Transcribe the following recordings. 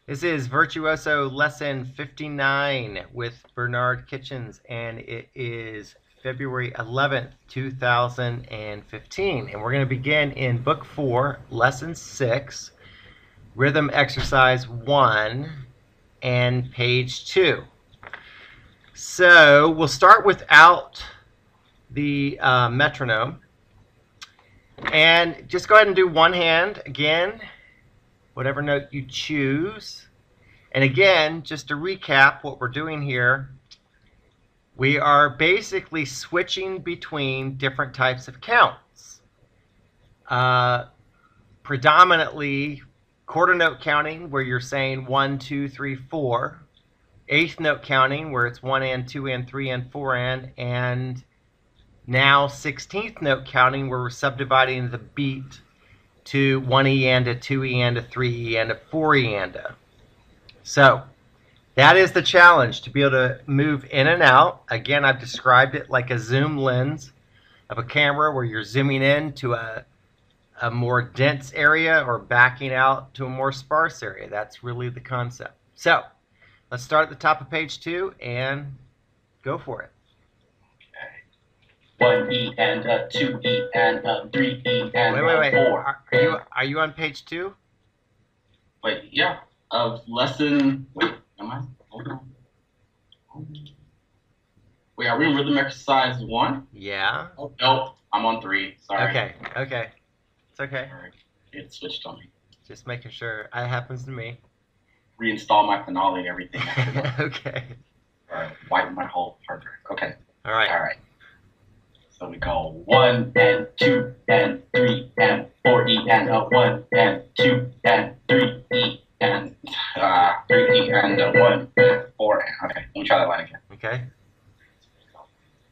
This is Virtuoso Lesson 59 with Bernard Kitchens, and it is February 11th, 2015. And we're going to begin in Book 4, Lesson 6, Rhythm Exercise 1, and page 2. So we'll start without the metronome. And just go ahead and do one hand again, whatever note you choose. And again, just to recap what we're doing here, we are basically switching between different types of counts. Predominantly quarter note counting, where you're saying 1, 2, 3, 4. Eighth note counting, where it's 1 and 2 and 3 and 4 and now 16th note counting, where we're subdividing the beat to 1 and a 2 and a 3 and a 4 and a. So that is the challenge, to be able to move in and out. Again, I've described it like a zoom lens of a camera, where you're zooming in to a more dense area or backing out to a more sparse area. That's really the concept. So let's start at the top of page 2 and go for it. 1E and a 2E and a 3E and wait. a 4. Are you on page 2? Wait, yeah. Of lesson. Wait, am I? Hold on. Wait, are we in rhythm exercise 1? Yeah. Oh, nope, I'm on 3. Sorry. Okay. It's okay. All right. It switched on me. Just making sure. It happens to me. Reinstall my finale and everything. Okay. Wipe my whole hard drive. Okay. All right. All right. So we go 1 and 2 and 3 and 4E and a 1 and 2 and 3E and 3E and a 1 and 4 and. Okay, let me try that line again. Okay.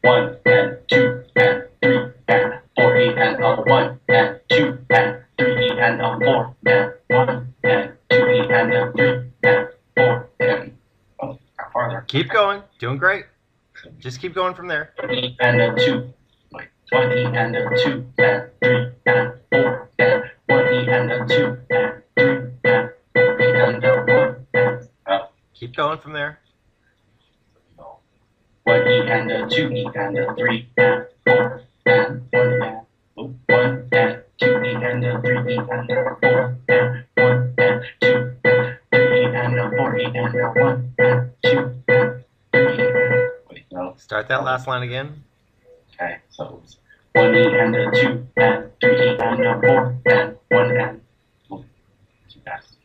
1 and 2 and 3 and 4E and a 1 and 2 and 3E and a 4 and 1 and 2E and a 3 and 4 and. Oh, got farther. Keep going. Doing great. Just keep going from there. 1E and a 2. 1E and a 2 and 3 and 4 and 1E and a 2 and 3 and 4 and a 1 and keep going from there. 1E and a 2E and a 3 and 4 and 1 and 1 and 2E and a 3E and a 4 and 1 and 2 and 3E and a 4E and a 1 and 2 and 3. Wait, no. Start that last line again. Okay, so it's 1E and a 2 and 3E and a 4 and 1 and. Oh, too fast.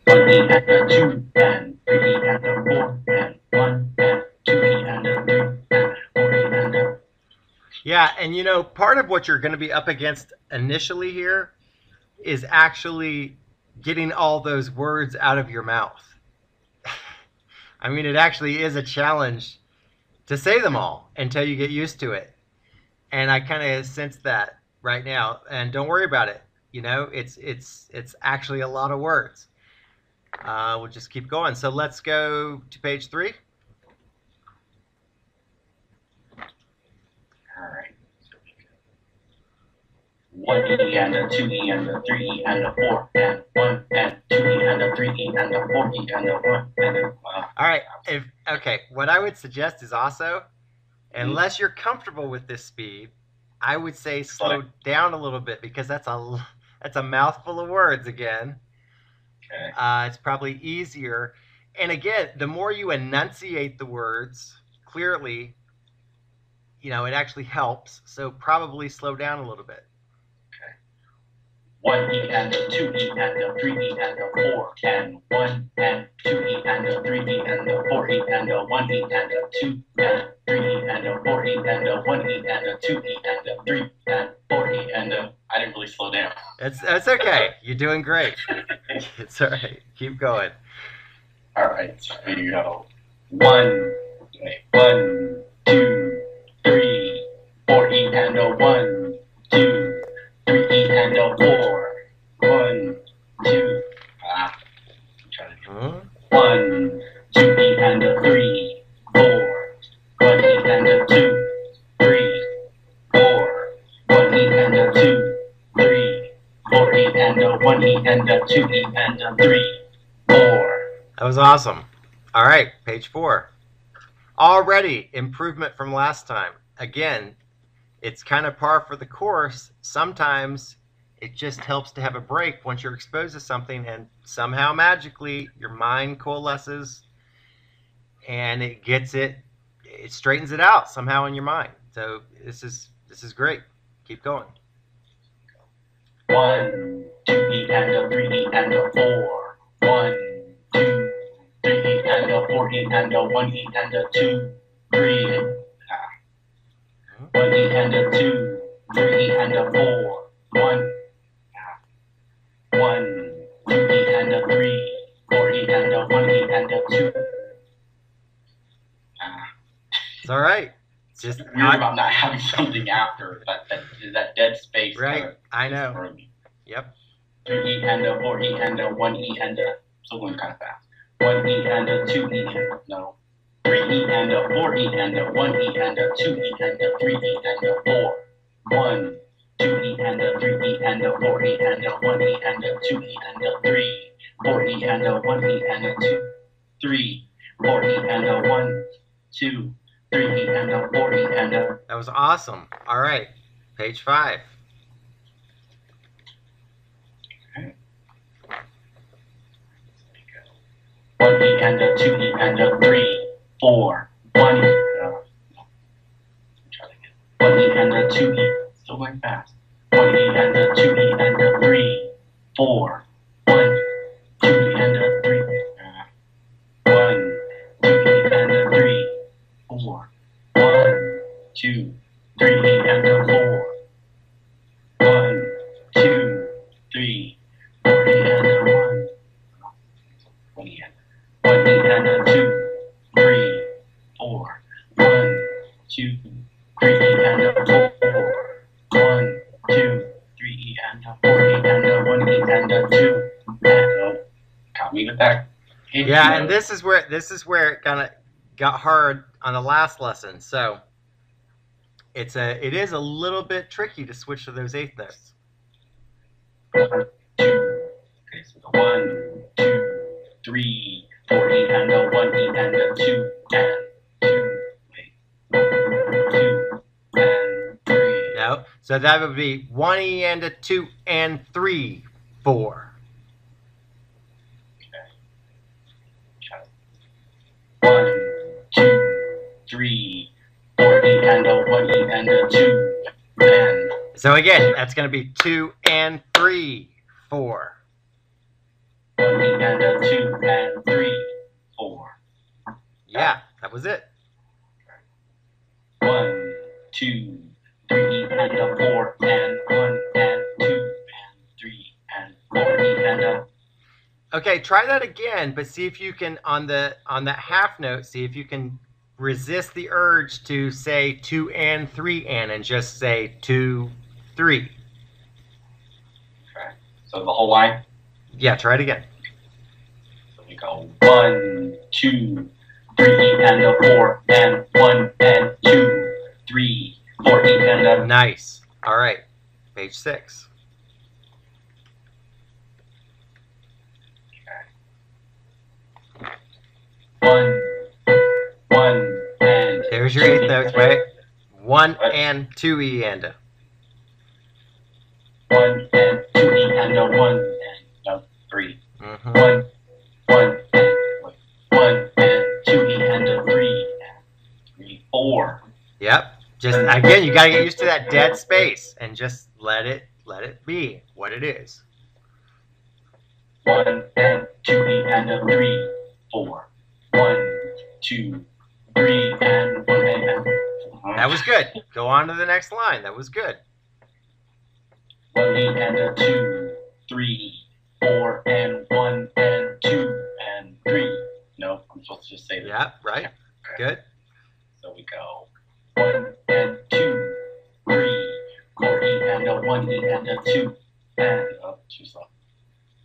1E and a 2 and 3E and a 4 and 1 and 2E and a 3 and 4E and a. Yeah, and you know, part of what you're going to be up against initially here is actually getting all those words out of your mouth. I mean, it actually is a challenge to say them all until you get used to it. And I kind of sense that right now. And don't worry about it. You know, it's actually a lot of words. We'll just keep going. So let's go to page 3. All right. 1E and a 2E and a 3E and a 4 and 1 and 2E and a 3E and a 4E and a 1 and a. All right. Okay, what I would suggest is also, unless you're comfortable with this speed, I would say slow down a little bit, because that's a mouthful of words again. Okay. It's probably easier. And again, the more you enunciate the words clearly, you know, it actually helps. So probably slow down a little bit. 1E and a 2E and a 3E and a 4 and 1 and 2E and a 3E and a 4E and a 1E and a 2 and 3E and a 4E and a 1E and a 2E and a 3 and 4E and a. I didn't really slow down. That's okay. You're doing great. It's all right. Keep going. All right. So here you go. 1, 2, 3, 4E and a 1, 2. 3E and a 4. 1, 2. I'm trying to do 1, 2E and a 3, 4. 1E and a 2, 3, 4. 1E and a 2, 3, 4E and a 1 E and a 2 E and a 3, 4. That was awesome. All right, page 4. Already improvement from last time. Again, it's kind of par for the course. Sometimes it just helps to have a break once you're exposed to something, and somehow magically your mind coalesces and it straightens it out somehow in your mind. So this is great. Keep going. 1, 2 E and a 3 E and a 4. 1, 2, 3 E and a 4 E and a 1 E and a 2, 3. 1 E and a 2, 3 E and a 4. 1, 1, 2 E and a 3, 4 E and a 1 E and a 2. It's all right. It's just weird about not having something after that dead space. Right, kind of I know. Yep. 3 E and a 4 E and a 1 E and a, so going kind of fast. 1 E and a 2 E and a, no. 3 E and a 4 E and a 1 E and a 2 E and a 3 E and a 4. 1, 2 E and a 3 E and a 4 E and a 1 E and a 2 E and a 3. 4 E and a 1 E and a 2, 3. 4 E and a 1, 2. 3 E and a 4 E and a. That was awesome. All right, page 5. Okay. 1 E and a 2 E and a 3, 4. 1 E. Try that again. 1 E and a 2 E. Still going fast. 1 E and a 2 E and a 3, 4. 1, 2 E and a 3. 1, 2 E and a 3, 4. 1, 2, 3 E and a 4. 1, 2, 3, 4 E and a 1. 1 E and 1 E and a 2, 3, 4. 1, 2, 3 E and a 4. 1, 2, 3 E and a 4 E and a 1 E and a 2. And caught me with that. Yeah, and this is where it kind of got hard on the last lesson. So it is a little bit tricky to switch to those eighth notes. 1, 2. Okay, so the 1, 2, 3, 4 E and a 1 E and a 2 and 2. Wait. 2 and 3. No, so that would be 1 E and a 2 and 3, 4. Okay. 1, 2, 3, 4 E and a 1 E and a 2 and. So again, that's going to be 2 and 3, 4. 1 E and a 2 and 3, 4. Yeah, that was it. 1, 2, 3 E and a 4 and 1 and 2 and 3 and 4 E and a. Okay, try that again, but see if you can on that half note, see if you can resist the urge to say 2 and 3 and just say 2, 3. Okay. So the whole line. Yeah, try it again. So we go 1, 2, 3 E and a 4 and 1 and 2, 3, 4 E and a. Nice. All right, page 6. 1, 1 and. There's your eighth notes, right? 1 and 2 E and a. 1 and 2 E and a 1 and no 3. Mm-hmm. 1 and 1 and 2 E and a 3 and 3, 4. Yep. Just again, you gotta get used to that dead space and just let it be what it is. 1 and 2 E and a 3, 4. 1, 2, 3 and 1 and. That was good. Go on to the next line. That was good. 1 E and a 2, 3, 4 and 1 and 2 and 3. No, I'm supposed to just say that. Yeah, right. Good. So we go 1 and 2, 3, 4 E and a 1 E and a 2 and too slow.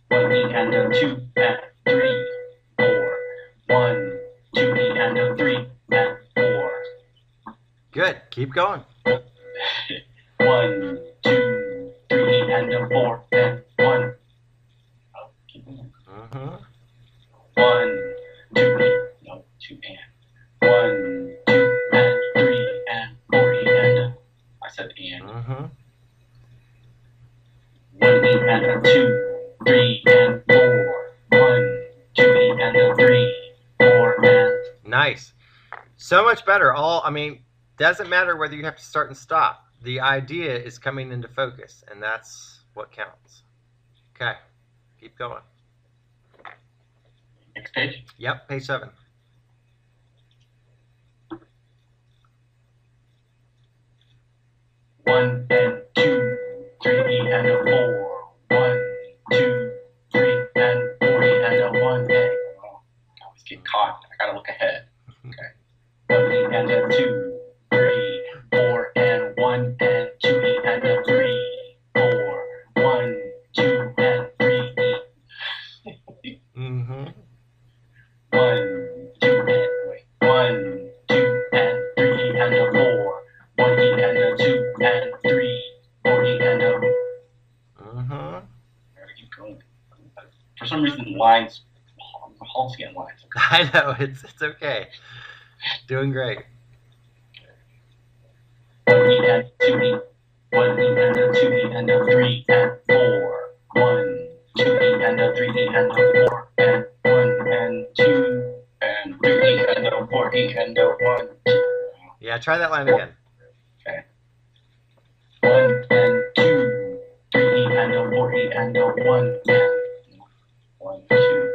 1 E and a 2 and 3, 4. 1, 2 E and a 3 and 4. Good. Keep going. 1, 2, 3 E and a 4 and 1 Mm-hmm. 1, 2, no, 2 and. 1, 2, and 3, and 4, E, and. I said and. Mm-hmm. 1, E, and a 2, 3, and 4. 1, 2, E, and a 3, 4, and. Nice. So much better. I mean, doesn't matter whether you have to start and stop. The idea is coming into focus, and that's what counts. Okay, keep going. Next page. Yep, page 7. 1 and 2, 3 and a 4. 1, 2, 3 and 4 and a 1 and. I always get caught. I gotta look ahead. Okay. 1 and a 2, 3, 4 and 1 and 2 and a 3, 4. 1, 2 and 3. Mm-hmm. 1, 2 and wait. 1, 2 and 3 and a 4. 1 E and a 2 and 3, 4 E and a. Mm-hmm. I gotta keep going. For some reason, lines. I'm halting at lines. I know, it's okay. Doing great. 1 E and 2 E. 1 E and a 2 E and a 3 and 4. 1, 2 E and a 3 E and a 4 and 1 and 2 and 3 E and a 4 E and a 1. Yeah, try that line again. Okay. 1 and 2, 3 E and a 4 E and a 1 and 1, 2.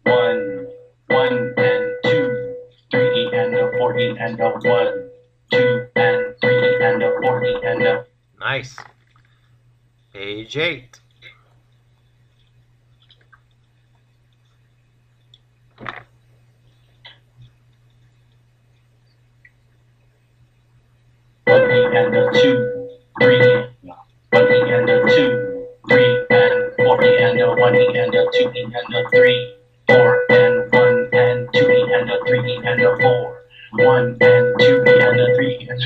1, 1 and 2, 3 E and a 4 E and a 1, 2 and 3 E and a 4 E and a. Nice. Page 8. One E and a 2, 3. No. 1 E and a 2, 3 and 4 E and a 1 E and a 2 E and a 3, 4 and 1 and 2 E and a 3 E and a 4. 1 and 2 E and a 3 E and a.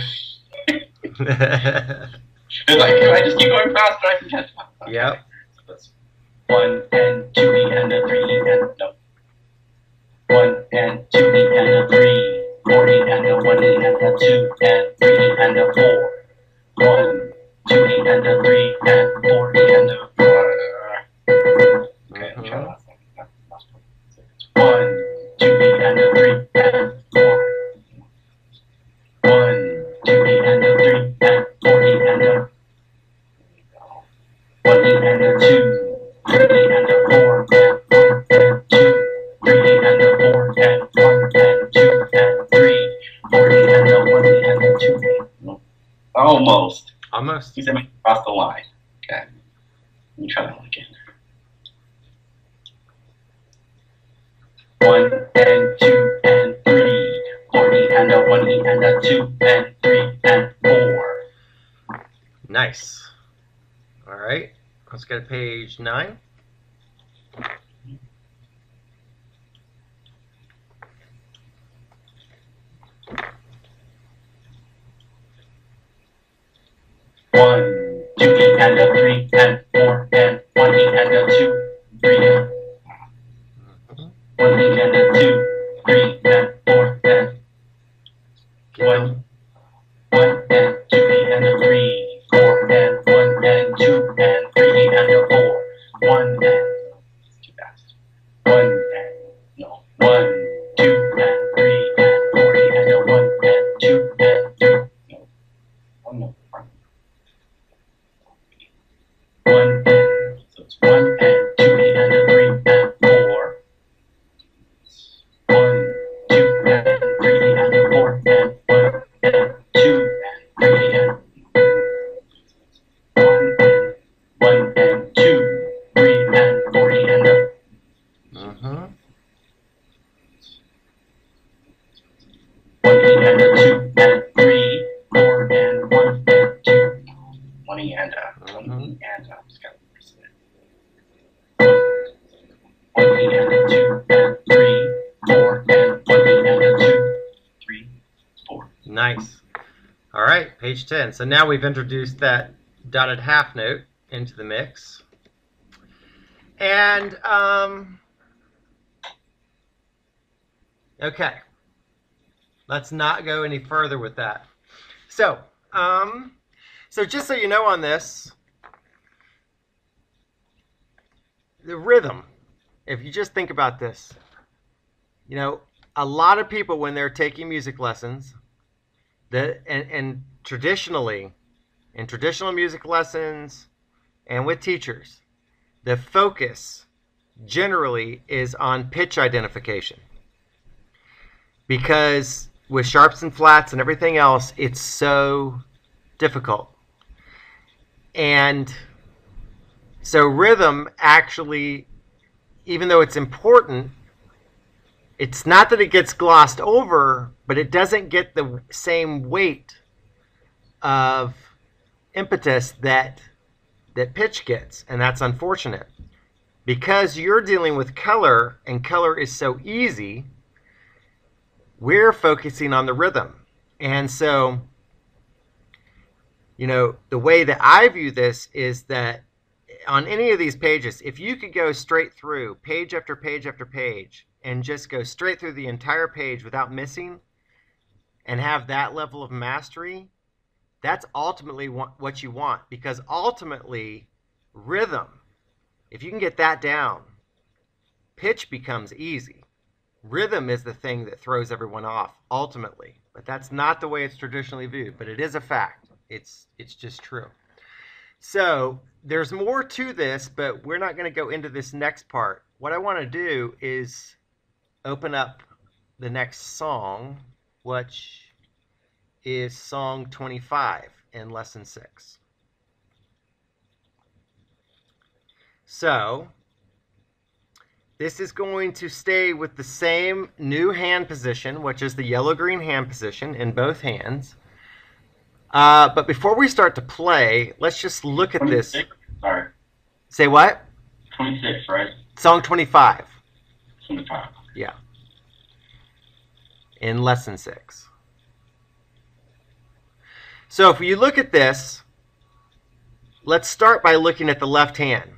It's like, if I just keep going faster, I can catch up. Okay. Yep. So that's 1 and 2 E and a 3 E and no. 1 and 2 E and a 3, 4 E and a 1 E and a 2 and 3 E and a 4. 1, 2 E and a 3 and 4 E and a 4. Okay, I'm trying last one. 1, 2 E and a 3 and 4. 1, 2 E and a 3 and 4 E and a. 1 E and a 2, 3 E and a 4 and 1 and 2, 3 E and a 4 and 1 and 2 and 3, 4 E and a 1 E and a 2. Almost. Almost. He said we crossed the line. Okay. Let me try that one again. 1 and 2 and 3, 4 E and a 1 E and a 2 and 3 and 4. Nice. All right. Let's go to page 9. One, 2 E and a 3 and 4 and 1 E and a 2, 3 and 1 E and a 2, 3 and 4 and 1, 1 and 2 E and a 3, 4 and 1 and 2 and 3 E and a 4, 1 and too fast. 1 and no 1, 2 and 3 and 4 E and a 1 and 2 and 3 no 1 no 1 and so it's 1 and 2 E and a 3 and 4. 1, 2 and 3 E and a 4 and 1 and 2 and 3 and 1 and 2, 3 and 4 E and a. 1 E and a 2 and 3, 4 and 1 and 2. 1 E and a 1 E and a. Just gotta listen it. 1 E and a 2 and 3, 4 and 1 E and a 2, 3, 4. Nice. All right, page 10. So now we've introduced that dotted half note into the mix. And Okay. Let's not go any further with that. So, so just so you know on this, the rhythm, if you just think about this, you know, a lot of people when they're taking music lessons, and traditionally, in traditional music lessons and with teachers, the focus generally is on pitch identification. Because with sharps and flats and everything else, it's so difficult. And so rhythm actually, even though it's important, it's not that it gets glossed over, but it doesn't get the same weight of impetus that pitch gets, and that's unfortunate. Because you're dealing with color, and color is so easy, we're focusing on the rhythm. And so, you know, the way that I view this is that on any of these pages, if you could go straight through page after page after page and just go straight through the entire page without missing and have that level of mastery, that's ultimately what you want. Because ultimately, rhythm, if you can get that down, pitch becomes easy. Rhythm is the thing that throws everyone off, ultimately. But that's not the way it's traditionally viewed. But it is a fact. It's just true. So there's more to this, but we're not going to go into this next part. What I want to do is open up the next song, which is song 25 in lesson 6. So this is going to stay with the same new hand position, which is the yellow-green hand position in both hands. But before we start to play, let's just look at this. 26? Sorry. Say what? 26, right? Song 25. 25. Yeah. In lesson 6. So if you look at this, let's start by looking at the left hand.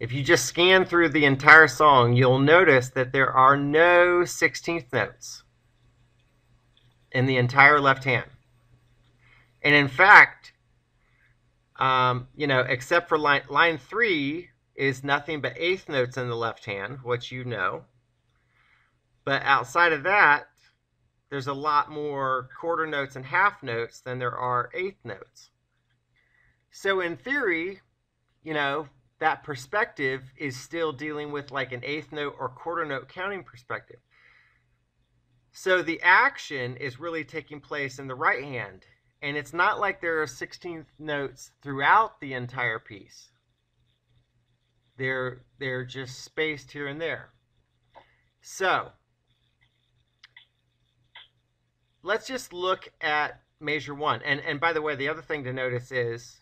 If you just scan through the entire song, you'll notice that there are no 16th notes in the entire left hand. And in fact, you know, except for line 3 is nothing but 8th notes in the left hand, which you know. But outside of that, there's a lot more quarter notes and half notes than there are 8th notes. So in theory, you know, that perspective is still dealing with like an 8th note or quarter note counting perspective. So the action is really taking place in the right hand. And it's not like there are 16th notes throughout the entire piece. They're just spaced here and there. So let's just look at measure 1. And by the way, the other thing to notice is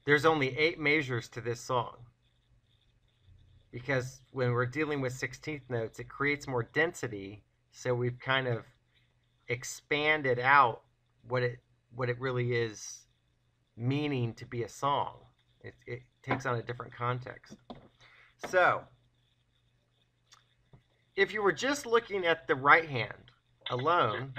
there's only 8 measures to this song. Because when we're dealing with 16th notes, it creates more density. So we've kind of expanded out what it really is meaning to be a song. It takes on a different context. So if you were just looking at the right hand alone,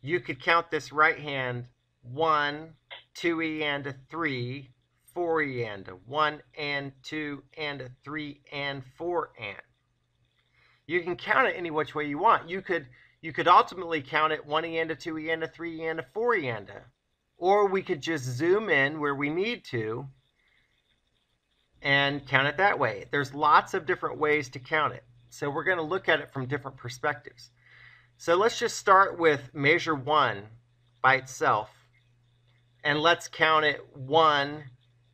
you could count this right hand 1, 2E and a 3, 4E and a 1 and 2 and a 3 and 4 and. You can count it any which way you want. You could ultimately count it 1E and a 2E and a 3E and a 4E and a. Or we could just zoom in where we need to and count it that way. There's lots of different ways to count it. So we're going to look at it from different perspectives. So let's just start with measure 1 by itself. And let's count it 1,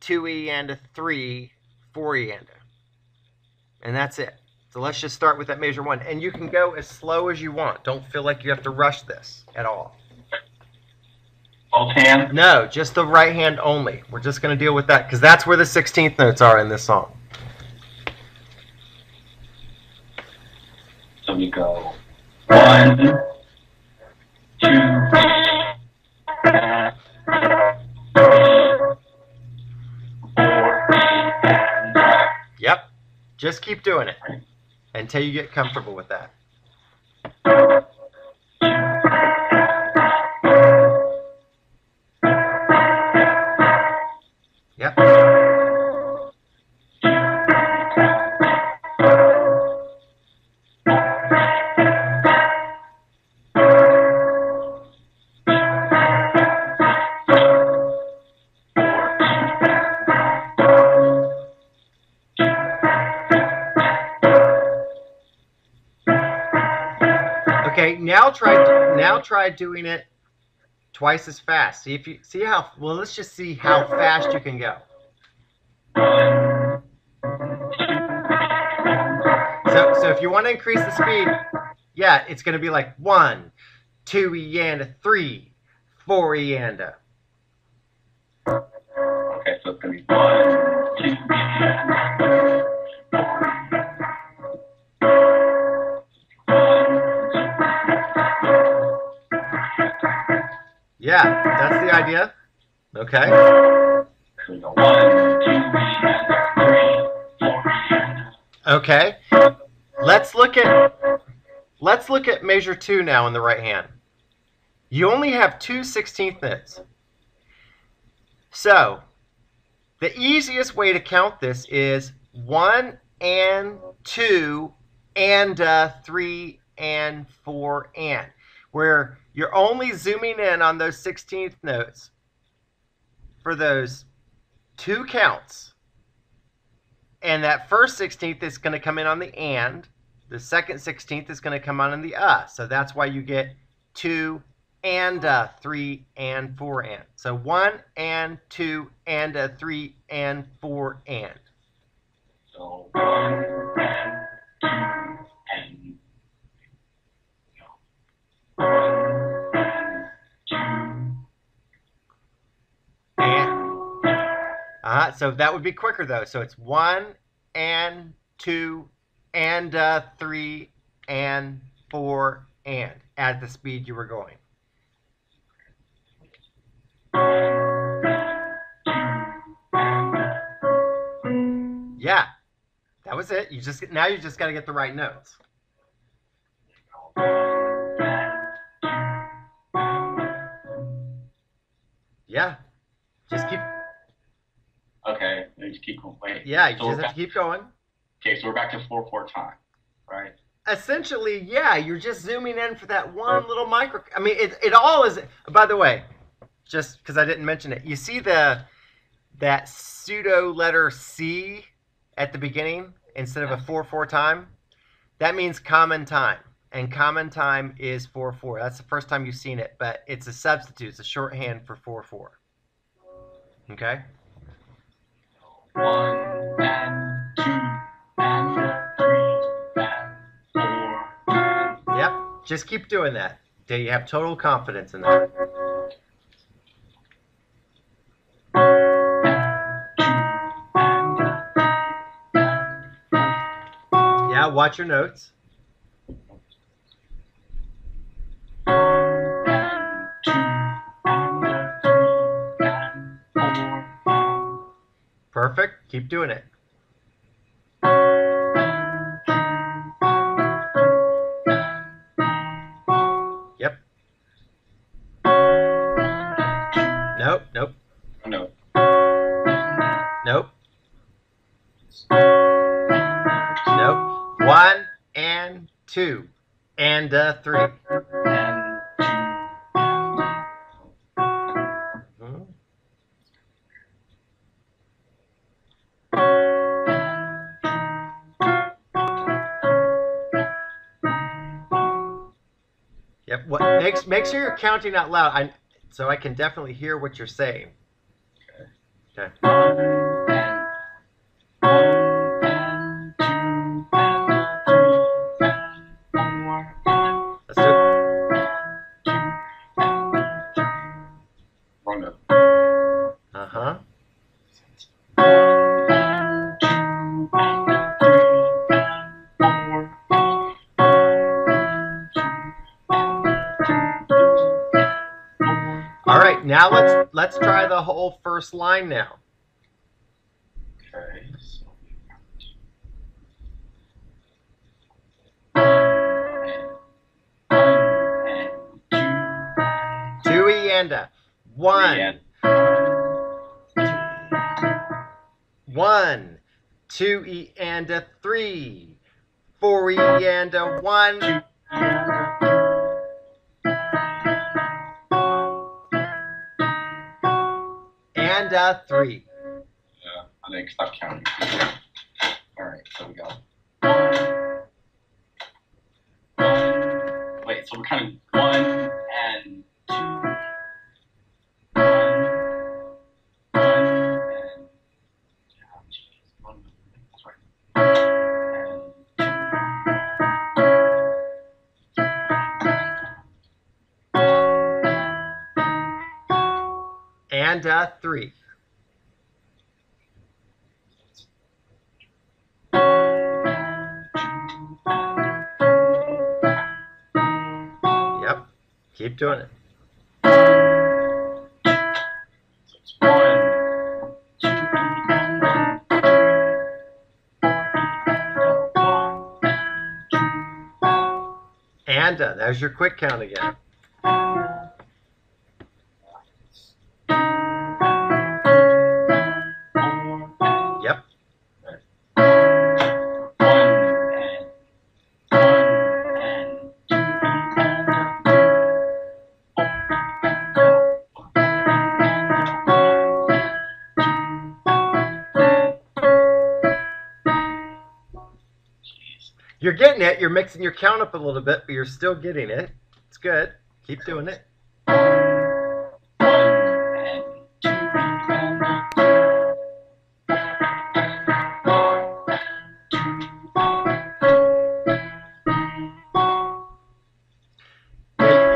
2E and a 3, 4E and a. And that's it. So let's just start with that measure 1. And you can go as slow as you want. Don't feel like you have to rush this at all. Both hands? No, just the right hand only. We're just going to deal with that because that's where the 16th notes are in this song. So we go 1, 2, 4. Yep. Just keep doing it until you get comfortable with that. Yep. Okay, now try doing it twice as fast. See how well. Let's just see how fast you can go. So if you want to increase the speed, yeah, it's going to be like 1, 2 E and a 3, 4 E and a. Okay, so it's going to be 1, 2, 3, Yeah, that's the idea. Okay. So we go 1, 2, 3, 4. Okay. Let's look at measure 2 now in the right hand. You only have 2 16th notes. So the easiest way to count this is 1 and 2 and 3 and 4 and, where you're only zooming in on those 16th notes for those 2 counts. And that first 16th is going to come in on the and. The second 16th is going to come on in the So that's why you get 2 and 3 and 4 and. So 1 and 2 and 3 and 4 and. So 1 and 2 and 1 and 2 and. So that would be quicker though. So it's 1 and 2 and 3 and 4 and at the speed you were going. Yeah, that was it. Now you just got to get the right notes. Yeah, just keep. Okay, let's keep going. Wait. Yeah, you just have to keep going. Okay, so we're back to 4/4 time, right? Essentially, yeah, you're just zooming in for that one little micro. I mean, it all is. By the way, just because I didn't mention it, you see that pseudo letter C at the beginning instead of a 4/4 time? That means common time, and common time is 4/4. That's the first time you've seen it, but it's a substitute. It's a shorthand for 4/4. Okay. 1 and 2 and 3 and 4. Yep. Just keep doing that until you have total confidence in that. Yeah, watch your notes. Perfect. Keep doing it. Yep. Nope. Nope. No. Nope. Nope. 1 and 2 and 3. Yep. Make sure you're counting out loud, so I can definitely hear what you're saying. Okay. Let's do it. Wrong note. Uh-huh. All right, now let's try the whole first line now. Okay. So 2 E and 1. and 1, 2E and a 3, 4E and a 1, and a 3. Yeah, I think stop counting. All right, so we got 1, 1. Wait, so we're counting 1 and 2. 1, 1 and geez, 1. That's right. And a 3. Yep. Keep doing it. So it's 1, 2, And there's your quick count again. Yep. 1 and 2 You're getting it. You're mixing your count up a little bit, but you're still getting it. It's good. Keep doing it. 1 and 2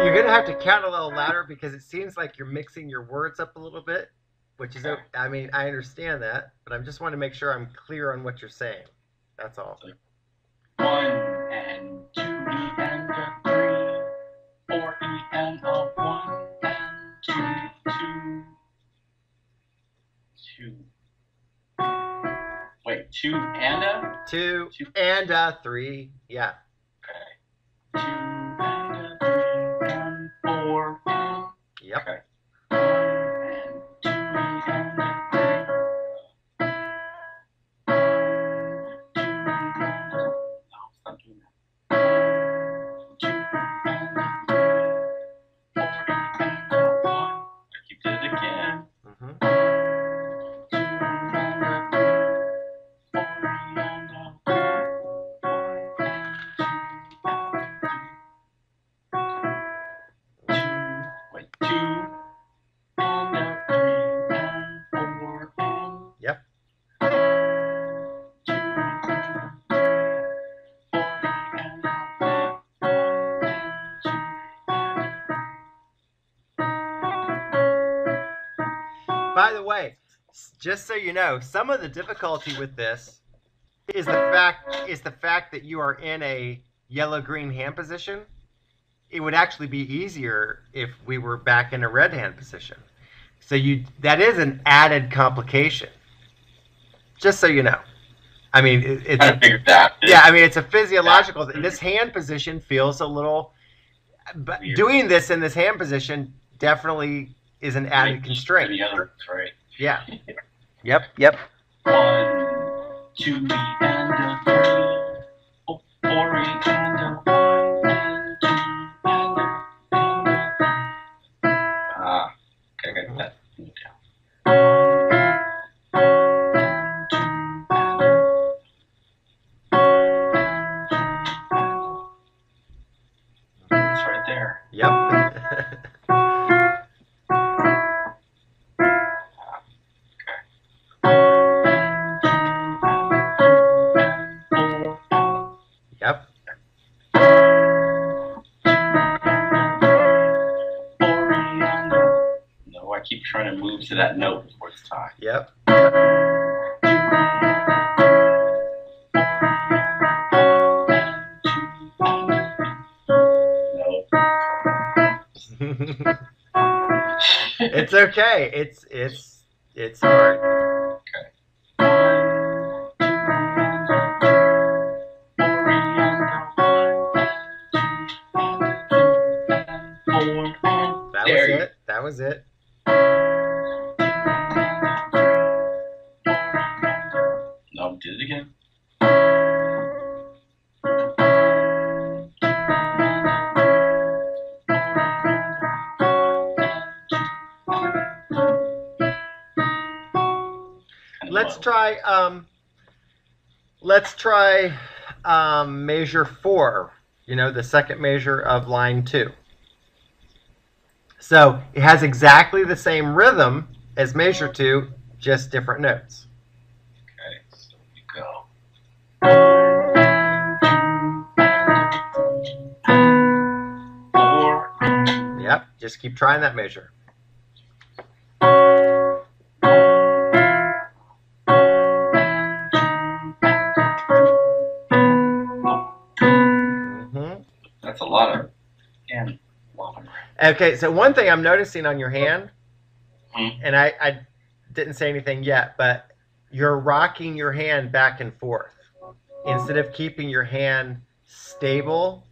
You're going to have to count a little louder because it seems like you're mixing your words up a little bit, which is, I mean, I understand that, but I just want to make sure I'm clear on what you're saying. That's all. 1 and 2 E and a 3, 4 E and a 1 and 2, 2. Wait, 2 and a? 2 and a 3. Yeah. Okay. 2 and a 3 and 4 and. Yep. Okay. 1 and 2 and a 3. 2 and a. No, stop doing that. 2 and a 3, 4 and a 1. I keep doing it again. 2 and a 3, 4 and a 1. Wait, 2 and a 3 and 4 and. Yep. 2 and a 3, 4 and a 1. By the way, just so you know, some of the difficulty with this is the fact that you are in a yellow-green hand position. It would actually be easier if we were back in a red hand position. So that is an added complication. Just so you know. I mean, it's I figured that. yeah. I mean, it's a physiological. This hand position feels a little. But Weird. doing this in this hand position definitely is an added constraint. The other, right? Yeah. Yep. Yep. 1, 2 E and a 3, 4 E and a 1 and 2 and a. Ah, okay, I got that. It's right there. Yep. Yep. No, I keep trying to move to that note before it's time. Yep. No. It's okay. It's hard. Okay. That was it. Oh, did it again? Let's try measure 4, the second measure of line 2. So it has exactly the same rhythm as measure 2, just different notes. Okay, so we go. Yep, just keep trying that measure. That's a lot of and. Okay, so one thing I'm noticing on your hand, and I didn't say anything yet, but you're rocking your hand back and forth. Instead of keeping your hand stable,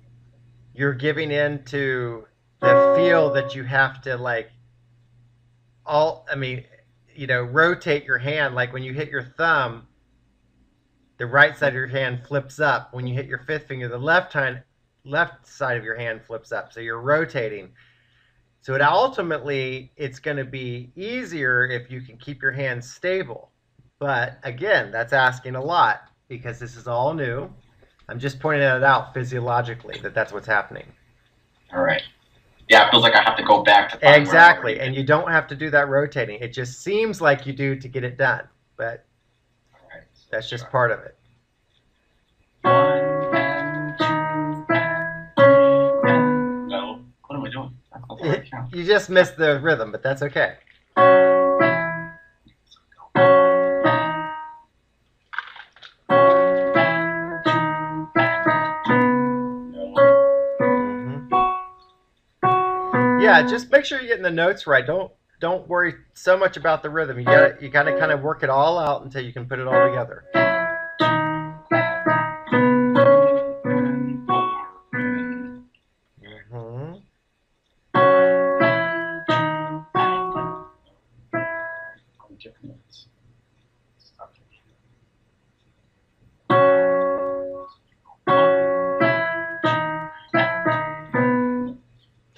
you're giving in to the feel that you have to rotate your hand. Like when you hit your thumb, the right side of your hand flips up. When you hit your fifth finger, the left side of your hand flips up. So you're rotating. So it's going to be easier if you can keep your hand stable. But again, that's asking a lot because this is all new. I'm just pointing it out physiologically that's what's happening. All right. Yeah, it feels like I have to go back to find exactly, and you don't have to do that rotating. It just seems like you do to get it done, but that's just part of it. 1 and 2 and 3 and no. What am I doing? That's not the right count. You just missed the rhythm, but that's okay. Yeah, just make sure you're getting the notes right. Don't worry so much about the rhythm. You gotta kind of work it all out until you can put it all together.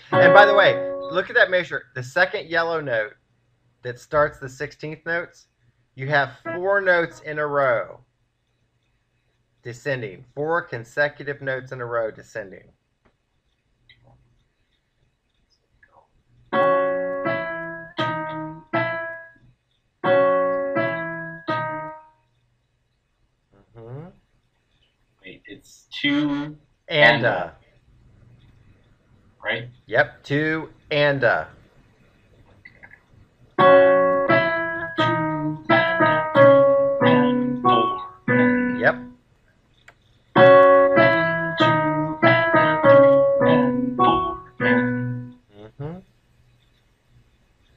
And by the way, look at that measure. The second yellow note that starts the 16th notes, you have 4 notes in a row descending. 4 consecutive notes in a row descending. Wait, it's 2 and right? Yep, 2 and Yep.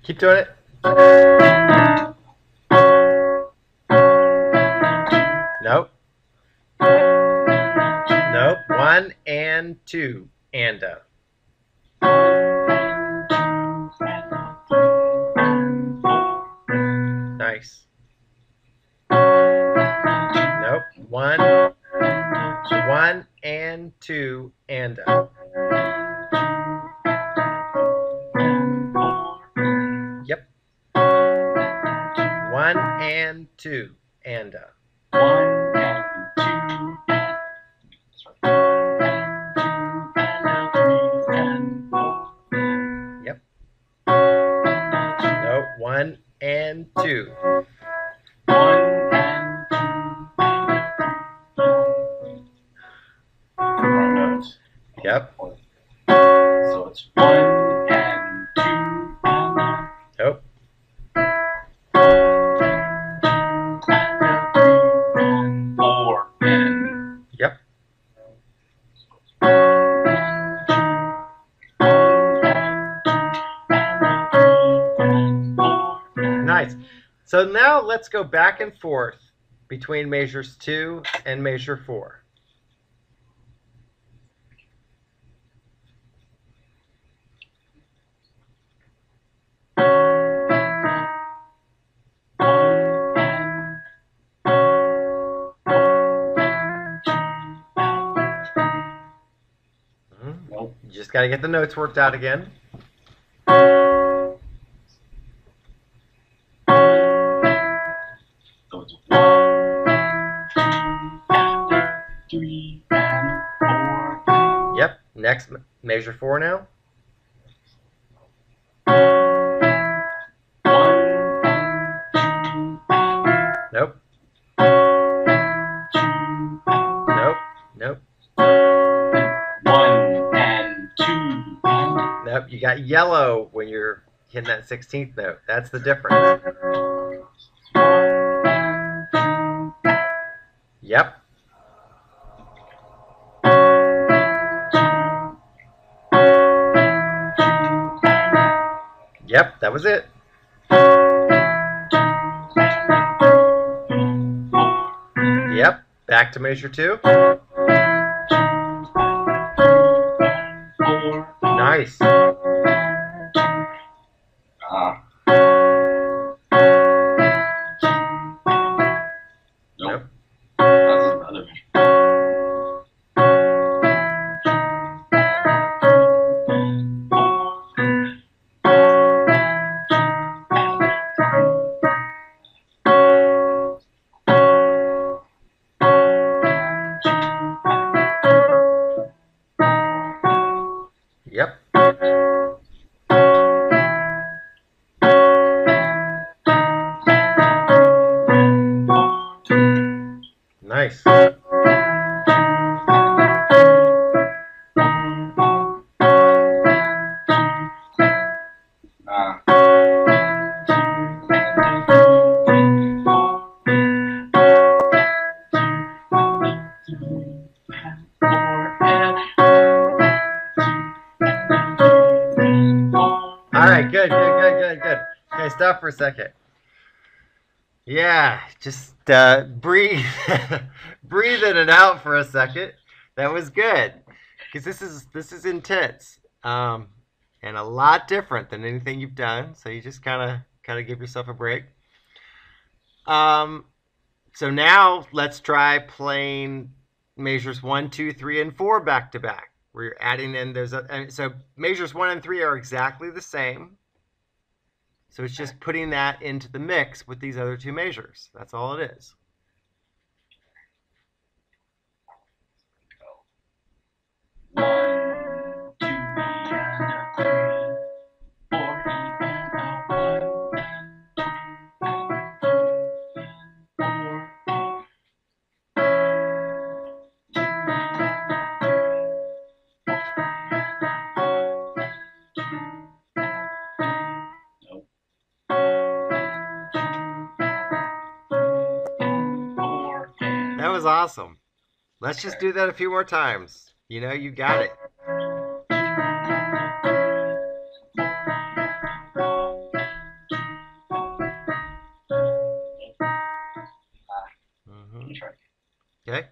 Keep doing it. Nope. Nope. 1 and 2 and Nice. Nope. 1 and 2 and Yep. 1 and 2 and 1 and 2 Yep. Nope. 1 and 2. 1 and 2. Yep. So it's 1 and 2 and Nope. 4 and Yep. Nice. So now let's go back and forth between measures 2 and measure 4. just got to get the notes worked out again. So it's 1, 2, and 3, and 4. Yep. Next, measure 4 now. 1, 2, Nope. Nope. Nope. 1 and 2 and. Nope. You got yellow when you're hitting that 16th note. That's the difference. Yep. Yep, that was it. Yep, back to measure 2. Nice. Nope. That's the other measure. Yep. Nice. All right, good. Okay, stop for a second. Yeah, just breathe, breathe in and out for a second. That was good, because this is intense, and a lot different than anything you've done. So you just kind of give yourself a break. So now let's try playing measures 1, 2, 3, and 4 back to back. Where you're adding in so measures 1 and 3 are exactly the same. So it's just putting that into the mix with these other 2 measures. That's all it is. That was awesome. Let's just do that a few more times. You know, you got it. Okay.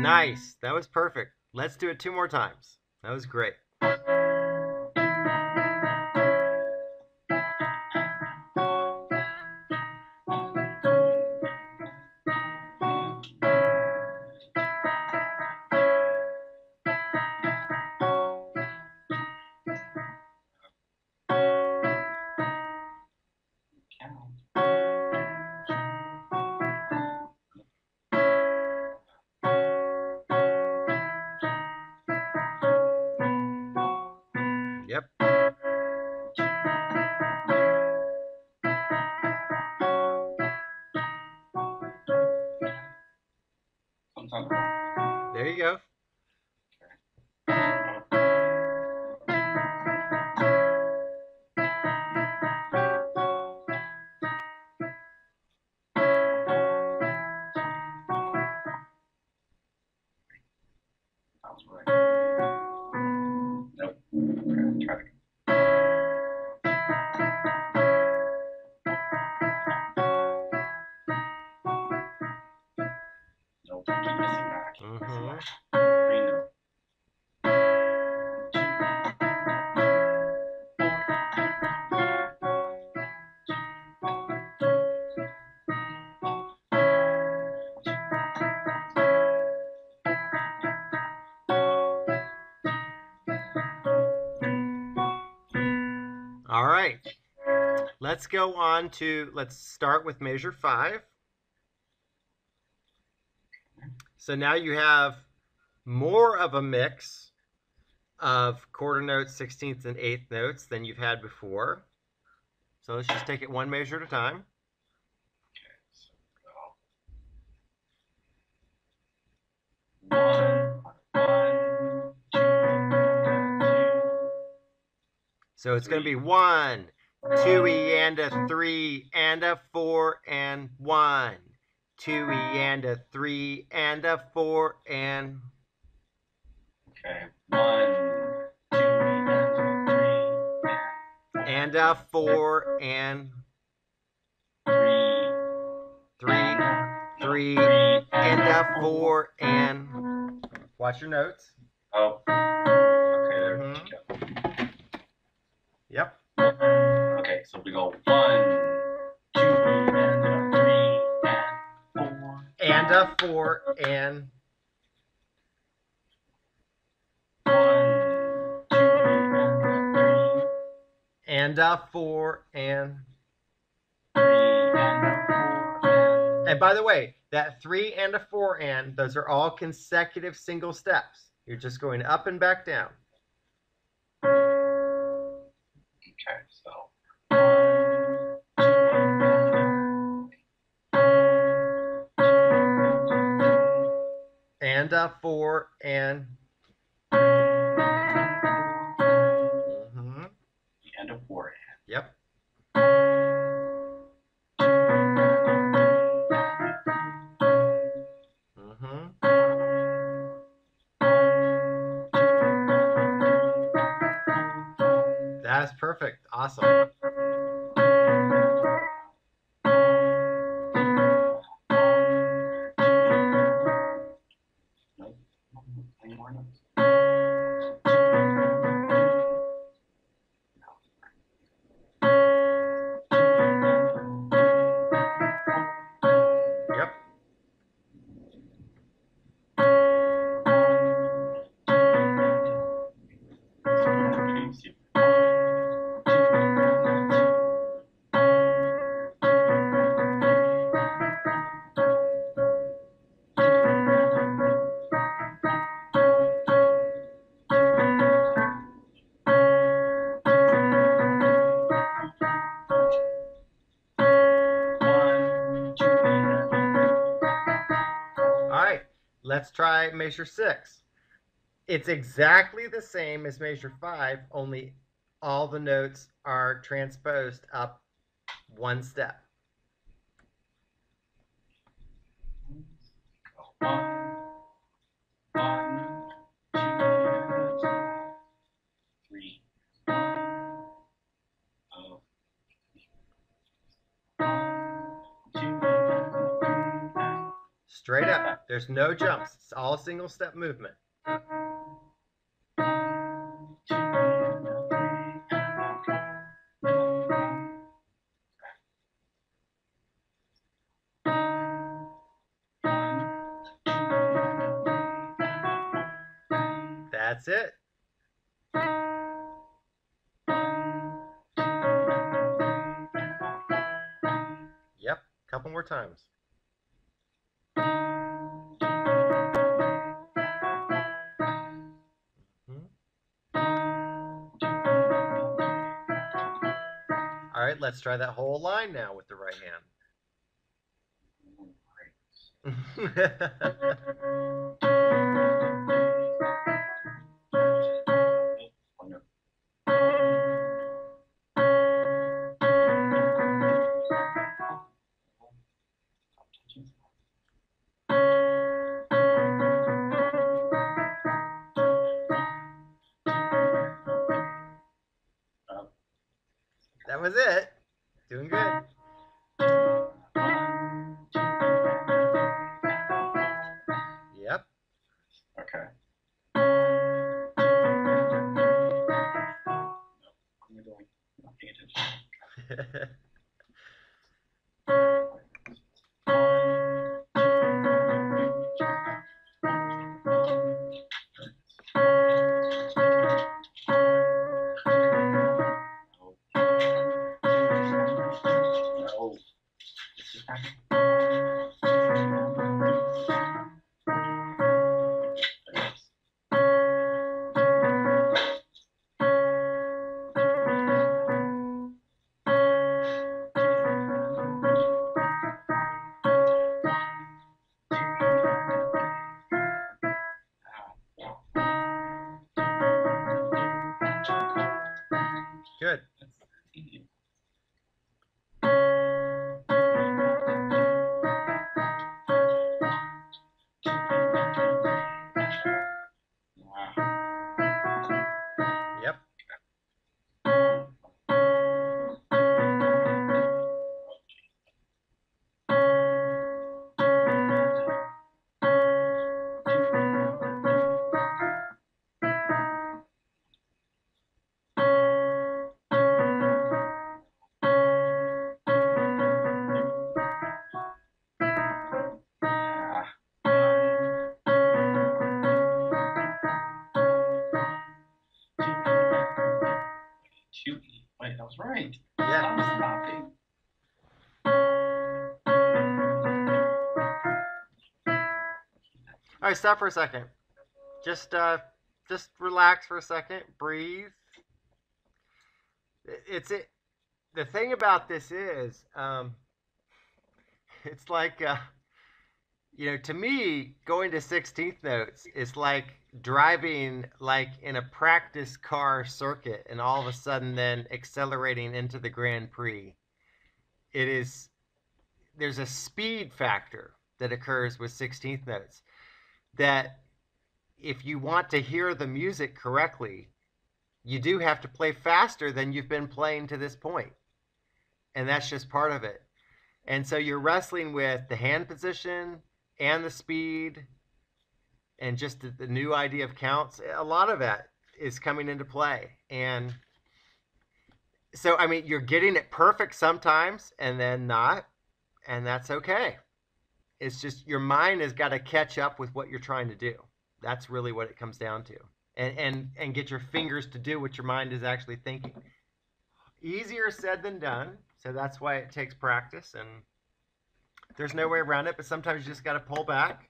Nice. That was perfect. Let's do it 2 more times. That was great. Yep. There you go. Nope. Okay, try it again. Nope, keep missing that. Mm-hmm. Three notes. All right. Let's go on to, let's start with measure 5. So now you have more of a mix of quarter notes, 16th, and 8th notes than you've had before. So let's just take it one measure at a time. Okay, so go. 1, 2. So it's going to be 1, 2E and a 3 and a 4 and 1, 2E and a 3 and a 4 and. Okay, 1, 2, and a 4 and 3, 3 and a 4 and. Watch your notes. Oh, okay, there we go. Yep. Okay, so we go 1, 2, and a 3 and 4. And a 4 and. 1, 2, and a 4 and. 3 and a 4 And by the way, that 3 and a 4 and, those are all consecutive single steps. You're just going up and back down. Okay, so 1, 2, and a 4 and. and a 4 and. Yep. That's perfect. Awesome. Nope. Any more notes? Yep. All right, let's try measure 6. It's exactly the same as measure 5, only all the notes are transposed up one step. 1, 2, 3. Oh. 2. Straight up. There's no jumps. It's all single step movement. That's it. Yep, a couple more times. All right, let's try that whole line now with the right hand. That was it. Doing good. Yep. Okay. Not paying attention. No. This is happening. Good. That's easy. Wow. Yep. Wait, that was right. Yeah. Stop stopping. All right, stop for a second. Just relax for a second. Breathe. It's it. The thing about this is, it's like, to me, going to 16th notes is like driving like in a practice car circuit and all of a sudden then accelerating into the Grand Prix. There's a speed factor that occurs with 16th notes that if you want to hear the music correctly, you do have to play faster than you've been playing to this point. And that's just part of it. And so you're wrestling with the hand position and the speed and just the new idea of counts. A lot of that is coming into play. And so, I mean, you're getting it perfect sometimes and then not, and that's okay. It's just your mind has got to catch up with what you're trying to do. That's really what it comes down to. And get your fingers to do what your mind is actually thinking. Easier said than done. So that's why it takes practice, and there's no way around it, but sometimes you just got to pull back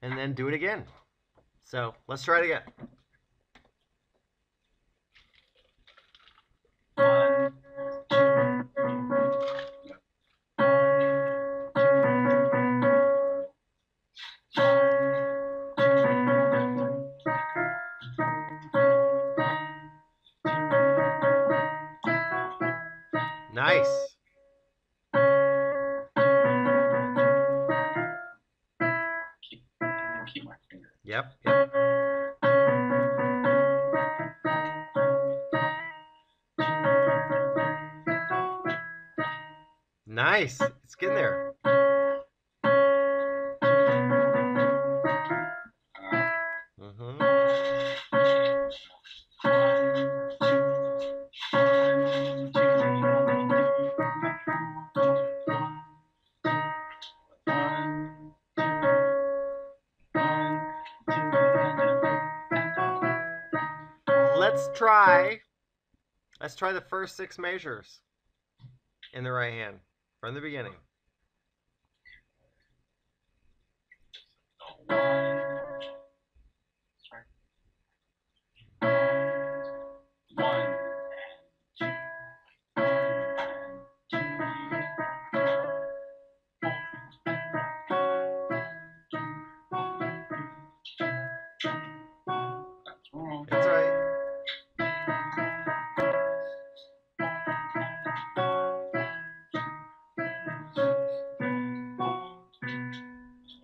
and then do it again. So let's try it again. 1, 2. Nice. Keep my finger. Yep. Nice. It's getting there. Let's try the first 6 measures in the right hand from the beginning. 1, and 2. 1, 2. That's wrong. That's right.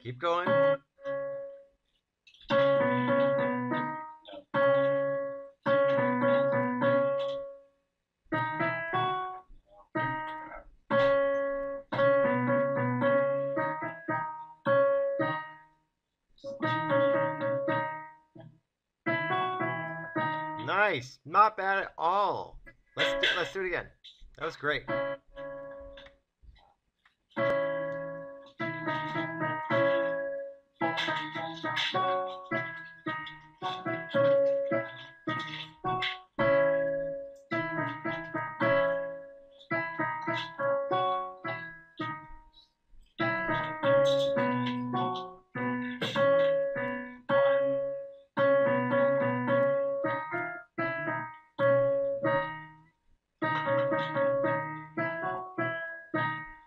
Keep going. Nice. Not bad at all. Let's do it again. That was great.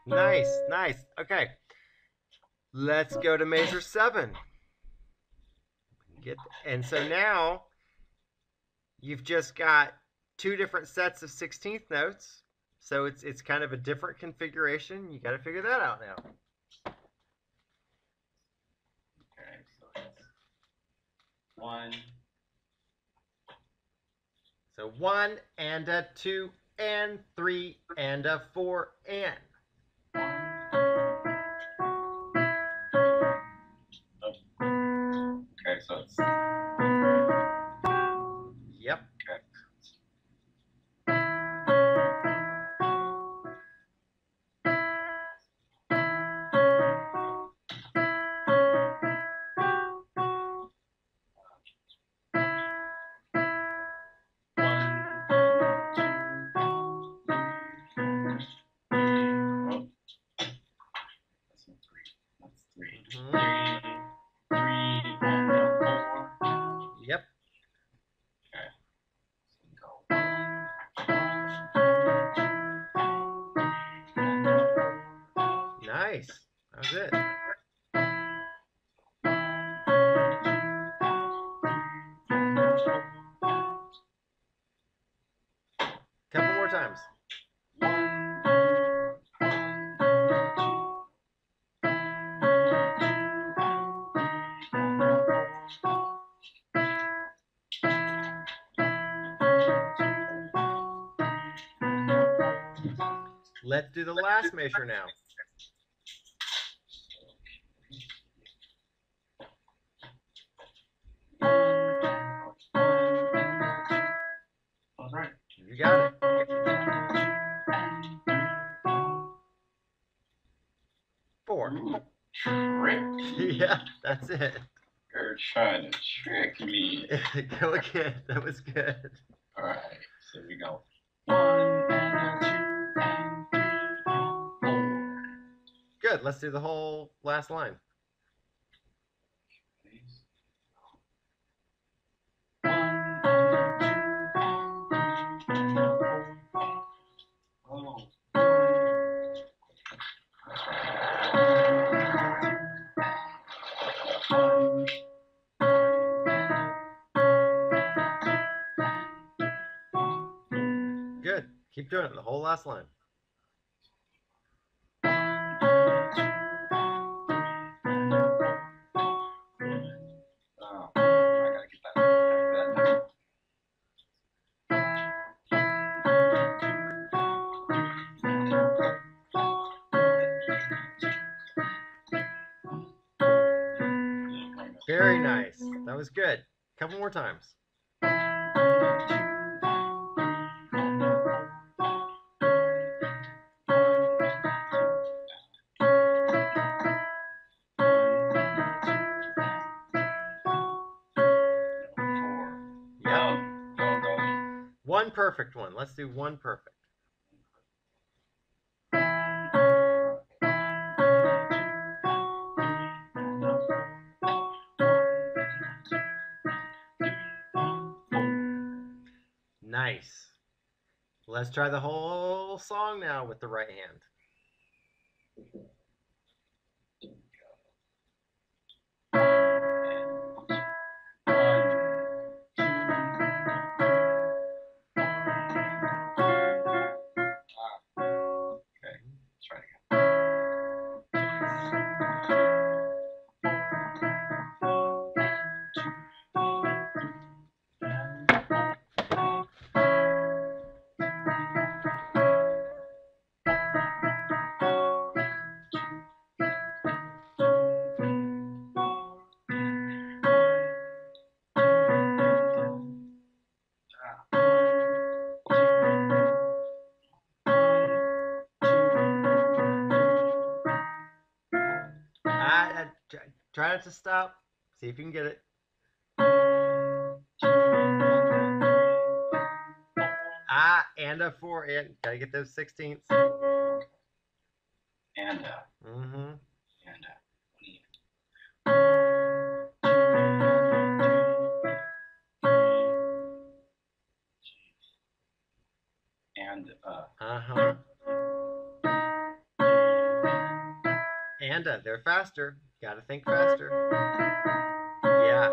Nice, nice. Okay. Let's go to measure 7. And so now you've just got 2 different sets of 16th notes. So it's kind of a different configuration. You got to figure that out now. Okay, so it's 1. So 1 and a 2 and 3 and a 4 and. Okay, so it's. Yep. Okay. That's 3. Mm-hmm. 3 and a 4. Yep. Okay. So we go. Nice. That was it. Couple more times. Let's do the last measure now. All right. You got it. Four. Trick. Yeah, that's it. You're trying to trick me. Go again. That was good. All right. So we go. 1 and a 2 and 3 and 4. Good. Let's do the whole last line. Please. 1 and a 2 and 3 and 4. Oh. Good. Keep doing it. The whole last line. Oh, I gotta get that. Very nice. That was good. Couple more times. One perfect one. Let's do one perfect. Nice. Let's try the whole song now with the right hand. Try not to stop. See if you can get it. And a 4 and gotta get those 16ths. And Mm-hmm. And Uh-huh. And they're faster. Gotta think faster. Yeah.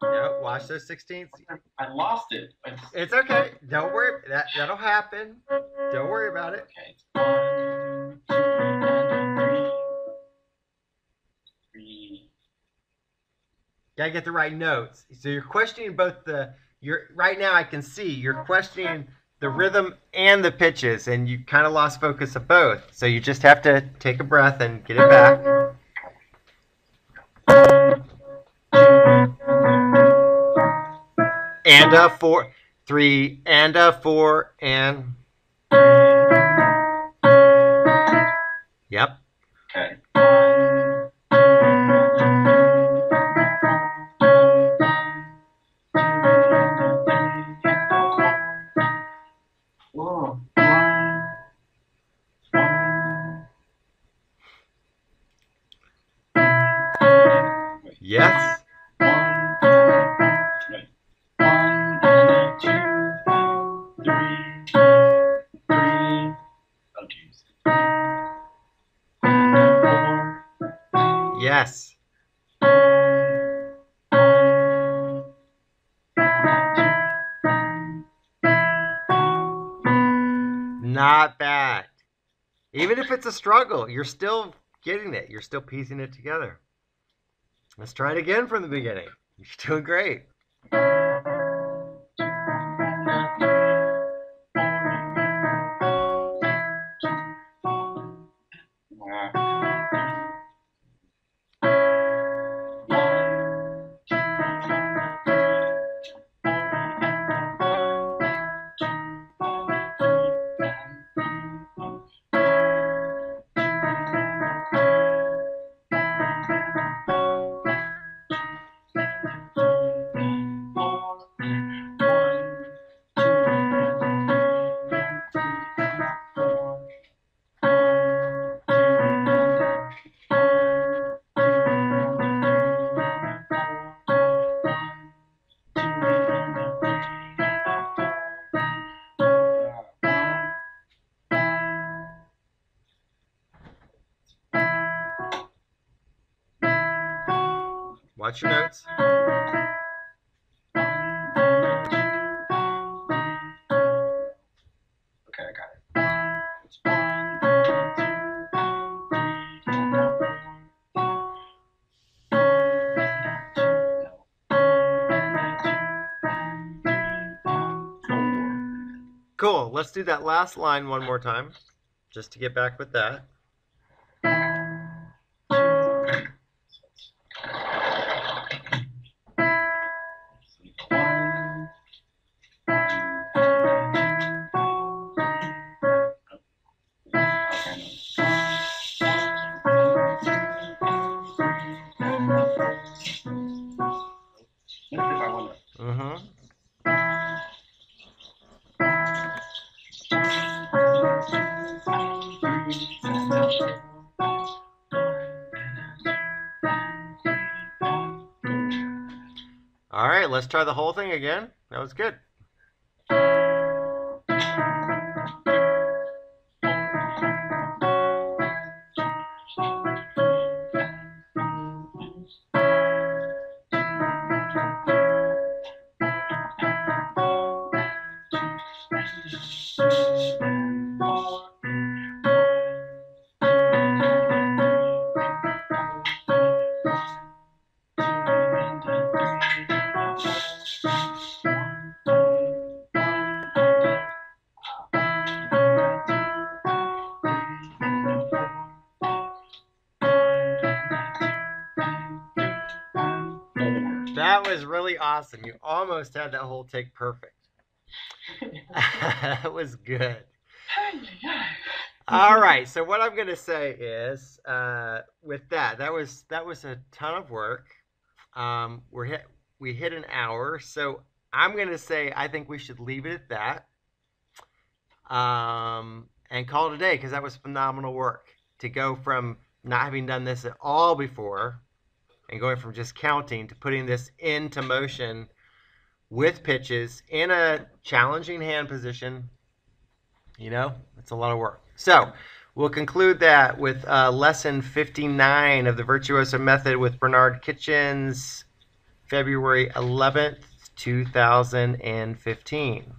Yep, watch those 16ths. I lost it. It's okay. Don't worry. That'll happen. Don't worry about it. Okay. 1, 2, and 3. Gotta get the right notes. So you're questioning both right now I can see you're questioning the rhythm and the pitches, and you kind of lost focus of both. So you just have to take a breath and get it back. And a 4, 3, and a 4, and yep. Okay. Yes. 1, 2, 3, 3. Oh, geez. 4. Yes. Not bad. Even if it's a struggle, you're still getting it. You're still piecing it together. Let's try it again from the beginning. You're doing great. Watch your notes. Okay, I got it. Cool. Let's do that last line one more time, just to get back with that. Mm-hmm. All right, let's try the whole thing again. That was good. That was really awesome. You almost had that whole take perfect. That was good. All right. So what I'm going to say is, with that was a ton of work. We hit an hour, so I'm going to say I think we should leave it at that, and call it a day, because that was phenomenal work to go from not having done this at all before and going from just counting to putting this into motion with pitches in a challenging hand position. You know, it's a lot of work. So we'll conclude that with lesson 59 of the Virtuoso method with Bernard Kitchens, February 11th, 2015.